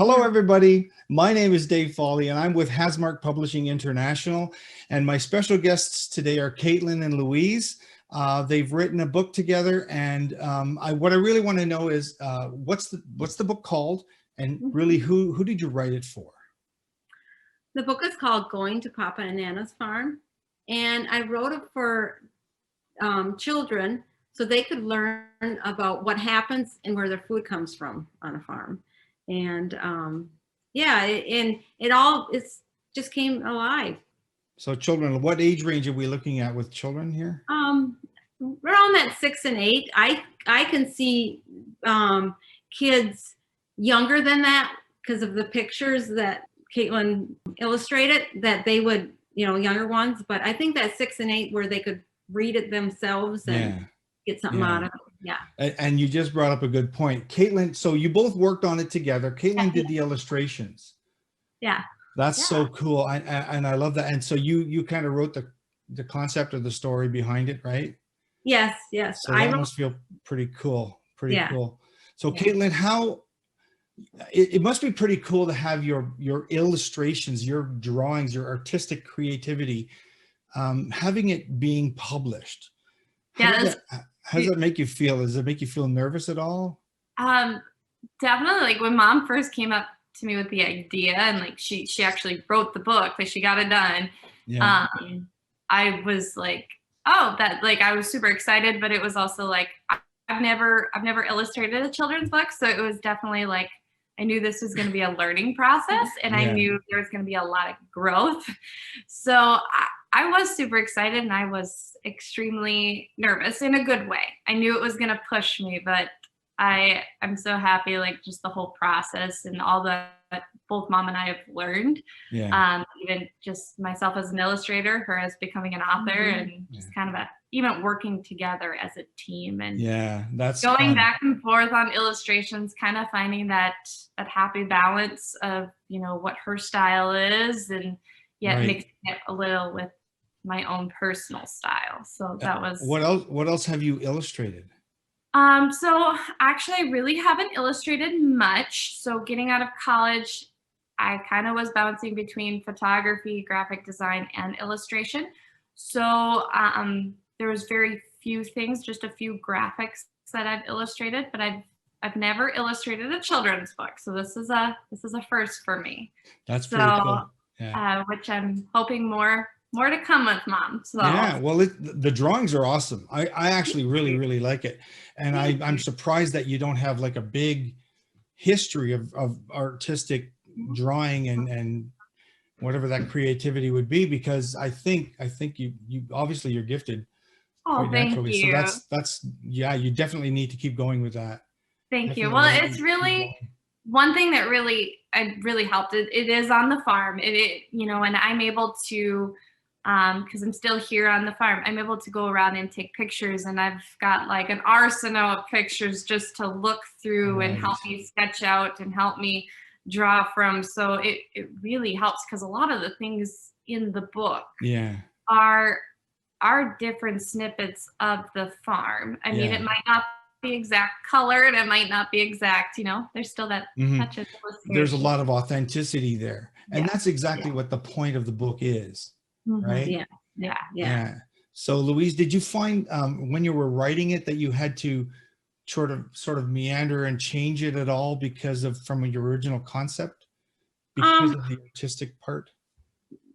Hello, everybody. My name is Dave Falle, and I'm with Hasmark Publishing International. And my special guests today are Katelynn and Louise. They've written a book together, and what I really want to know is what's the book called, and really who did you write it for? The book is called Going to Papa and Nana's Farm, and I wrote it for children so they could learn about what happens and where their food comes from on a farm. And yeah, and it all just came alive. So children, what age range are we looking at with children here? Around that 6 and 8. I can see kids younger than that because of the pictures that Katelynn illustrated, that they would, younger ones. But I think that 6 and 8 where they could read it themselves and get something out of it. Yeah. And you just brought up a good point. Katelynn, so you both worked on it together. Katelynn did the illustrations. Yeah. That's so cool. And I love that. And so you kind of wrote the concept of the story behind it, right? Yes. So that must feel pretty cool. Pretty cool. So Katelynn, it must be pretty cool to have your illustrations, your drawings, your artistic creativity, having it being published. How does that make you feel? Does it make you feel nervous at all? Definitely. Like when Mom first came up to me with the idea, and like she actually wrote the book, like she got it done. Yeah. I was like, oh, I was super excited, but it was also like I've never illustrated a children's book, so it was definitely like I knew this was going to be a learning process, and I knew there was going to be a lot of growth. So I was super excited, and I was extremely nervous in a good way. I knew it was going to push me, but I'm so happy, like just the whole process and all that both Mom and I have learned. Yeah. Even just myself as an illustrator, her as becoming an author, and just kind of even working together as a team, and that's going fun. back and forth on illustrations, kind of finding that happy balance of what her style is, and yet mixing it a little with my own personal style. So that was what else have you illustrated? So actually I really haven't illustrated much. So getting out of college, I kind of was bouncing between photography, graphic design, and illustration. So there was very few things, just a few graphics that I've illustrated, but I've never illustrated a children's book. So this is a first for me. That's pretty cool. Yeah. Which I'm hoping more to come with, Mom. So yeah, well, the drawings are awesome. I actually really like it, and I'm surprised that you don't have like a big history of artistic drawing and whatever that creativity would be, because I think you obviously you're gifted. Oh, thank you. So that's you definitely need to keep going with that. Thank you. Well, it's really one thing that really helped. It is on the farm. And I'm able to, because I'm still here on the farm, I'm able to go around and take pictures, and I've got like an arsenal of pictures just to look through and help me sketch out and help me draw from. So it really helps, because a lot of the things in the book are different snippets of the farm. I mean, it might not be exact color, and it might not be exact, there's still that touch of illustration. There's a lot of authenticity there, and that's exactly what the point of the book is. Right? Yeah. So Louise, did you find when you were writing it that you had to sort of meander and change it at all from your original concept, because of the artistic part?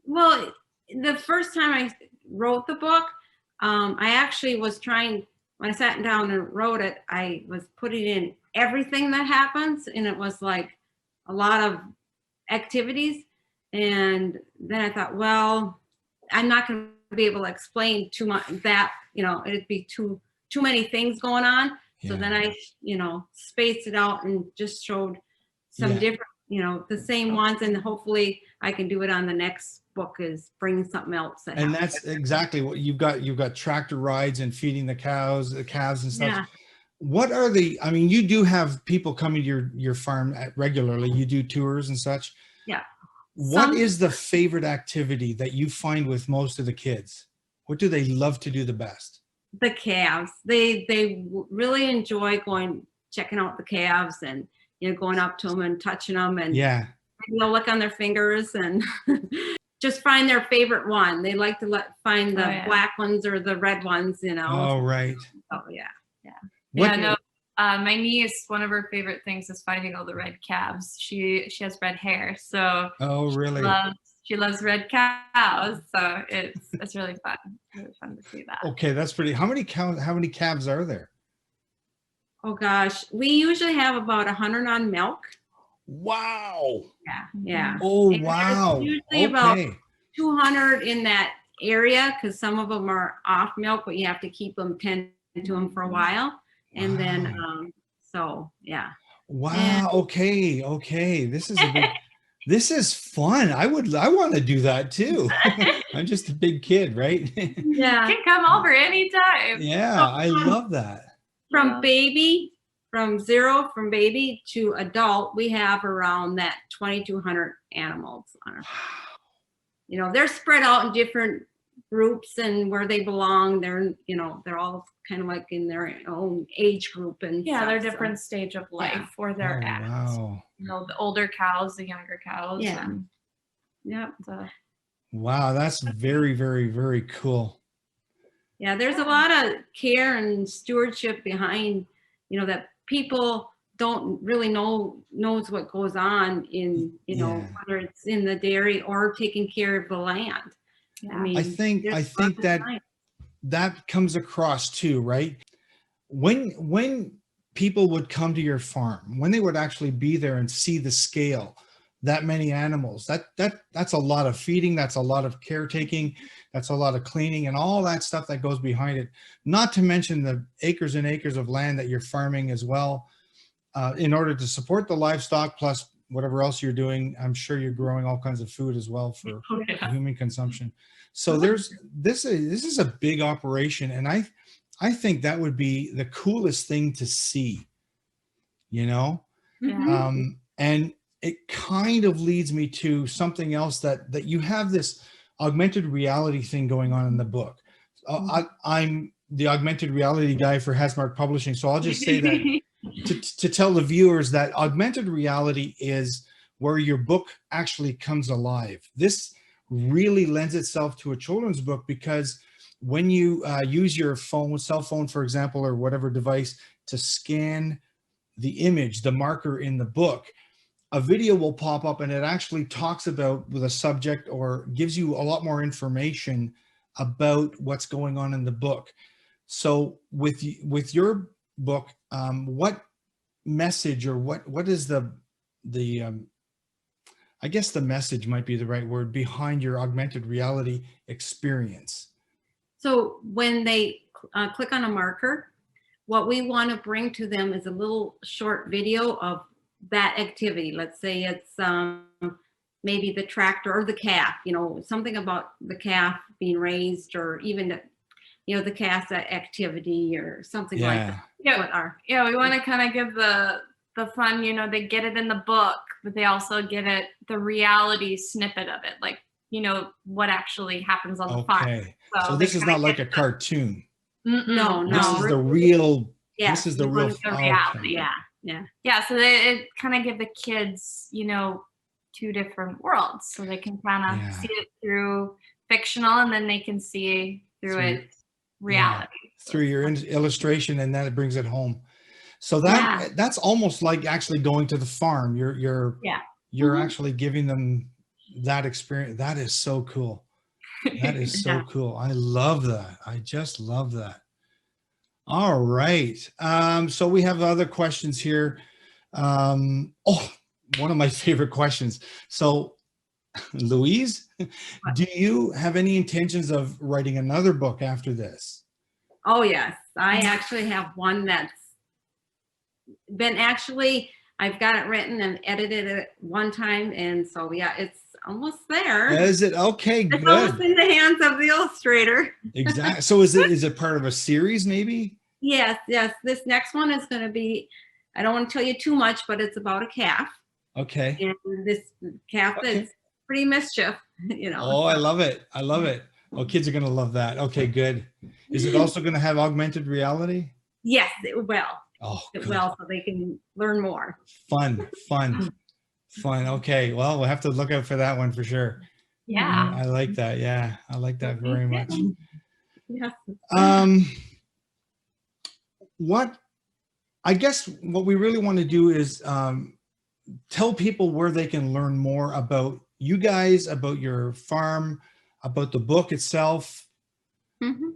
Well, the first time I wrote the book, I actually was trying, when I sat down and wrote it, I was putting in everything that happens, and it was like a lot of activities. And then I thought, well, I'm not going to be able to explain too much that, it'd be too many things going on. So then I, spaced it out and just showed some different, the same ones, and hopefully I can do it on the next book, is bring something else. And that's exactly what you've got. You've got tractor rides and feeding the calves and stuff. Yeah. What are you do have people coming to your farm regularly. You do tours and such. Yeah. What is the favorite activity that you find with most of the kids? What do they love to do the best? The calves. They really enjoy checking out the calves and going up to them and touching them, and Yeah. look on their fingers and just find their favorite one. They like to find the black ones or the red ones, Oh, right. Oh, yeah. Yeah, no. My niece, one of her favorite things is finding all the red calves. She has red hair, so oh, really? She loves red cows, so it's really fun. Really fun to see that. Okay, that's pretty. How many calves are there? Oh gosh, we usually have about 100 on milk. Wow. Yeah. Oh, and wow. usually about 200 in that area, because some of them are off milk, but you have to keep them, tend to them for a while. And then, so yeah. Wow. And, okay. This is this is fun. I want to do that too. I'm just a big kid, right? Yeah. You can come over anytime. Yeah, I love that. From baby to adult, we have around that 2,200 animals on our farm. They're spread out in different groups and where they belong. They're all kind of like in their own age group, and they're different stage of life where they're at. Wow. The older cows, the younger cows. Yeah. Wow, that's very, very, very cool. Yeah, there's a lot of care and stewardship behind, that people don't really knows what goes on in, whether it's in the dairy or taking care of the land. Yeah. I mean, I think that comes across too, right? When people would come to your farm, when they would actually be there and see the scale, that many animals, that's a lot of feeding, that's a lot of caretaking, that's a lot of cleaning and all that stuff that goes behind it. Not to mention the acres and acres of land that you're farming as well, in order to support the livestock plus whatever else you're doing. I'm sure you're growing all kinds of food as well for human consumption. So this is a big operation, and I think that would be the coolest thing to see, and it kind of leads me to something else that you have this augmented reality thing going on in the book. I'm the augmented reality guy for Hasmark Publishing, so I'll just say that to tell the viewers that augmented reality is where your book actually comes alive. This really lends itself to a children's book, because when you use your cell phone, for example, or whatever device to scan the image, the marker in the book, a video will pop up and it actually talks about the subject or gives you a lot more information about what's going on in the book. So with your book, what message or what is the I guess the message might be the right word behind your augmented reality experience? So when they click on a marker, what we want to bring to them is a little short video of that activity. Let's say it's maybe the tractor or the calf, something about the calf being raised, or even the calf's activity or something like that. We want to kind of give the fun, they get it in the book, but they also get the reality snippet of it, like, what actually happens on the farm. So this is not like a cartoon. No. This is the real, this is the real reality. Yeah. So it kind of give the kids, two different worlds, so they can kind of see it through fictional, and then they can see through it reality. Through your illustration, and then it brings it home. So that's almost like actually going to the farm. You're actually giving them that experience. That is so cool. That is so cool. I love that. I just love that. All right. So we have other questions here. One of my favorite questions. So Louise, do you have any intentions of writing another book after this? Oh, yes. I actually have one that's been I've got it written and edited it one time. And so, it's almost there. Is it? Okay, good. It's almost in the hands of the illustrator. Exactly. So is it part of a series maybe? Yes. This next one is going to be, I don't want to tell you too much, but it's about a calf. Okay. And this calf that's pretty mischief, Oh, I love it. Oh, kids are going to love that. Okay, good. Is it also going to have augmented reality? Yes, it will. Oh, good. well, so they can learn more. Fun. Okay, well, we'll have to look out for that one for sure. Yeah. I like that. Yeah, I like that very much. Yes. I guess what we really want to do is tell people where they can learn more about you guys, about your farm, about the book itself.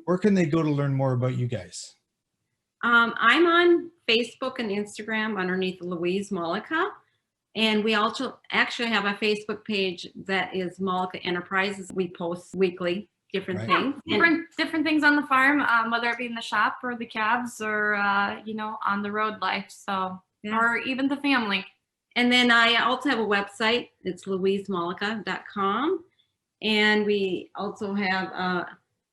Where can they go to learn more about you guys? I'm on Facebook and Instagram underneath Louise Mollica. And we also actually have a Facebook page that is Mollica Enterprises. We post weekly different things. Different things on the farm, whether it be in the shop or the calves or, you know, on the road life. So, or even the family. And then I also have a website. It's louisemollica.com. And we also have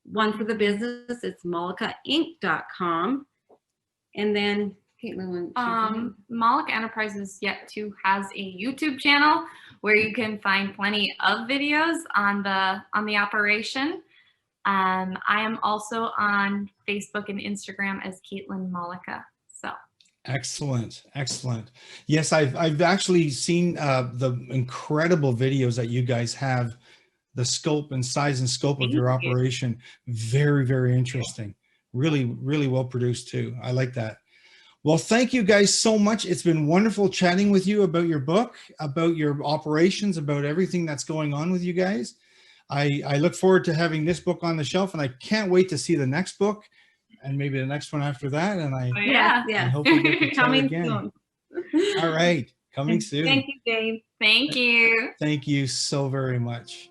one for the business. It's mollicainc.com. And then Katelynn, Mollica Enterprises yet to has a YouTube channel where you can find plenty of videos on the operation. I am also on Facebook and Instagram as Katelynn Mollica. So excellent. Yes, I've actually seen the incredible videos that you guys have. The scope and size and scope of your operation, very, very interesting. Really, really well produced too. I like that. Well, thank you guys so much. It's been wonderful chatting with you about your book, about your operations, about everything that's going on with you guys. I look forward to having this book on the shelf, and I can't wait to see the next book and maybe the next one after that. And I hope we get to chat again. Soon. All right. Coming soon. Thank you, Dave. thank you. Thank you so very much.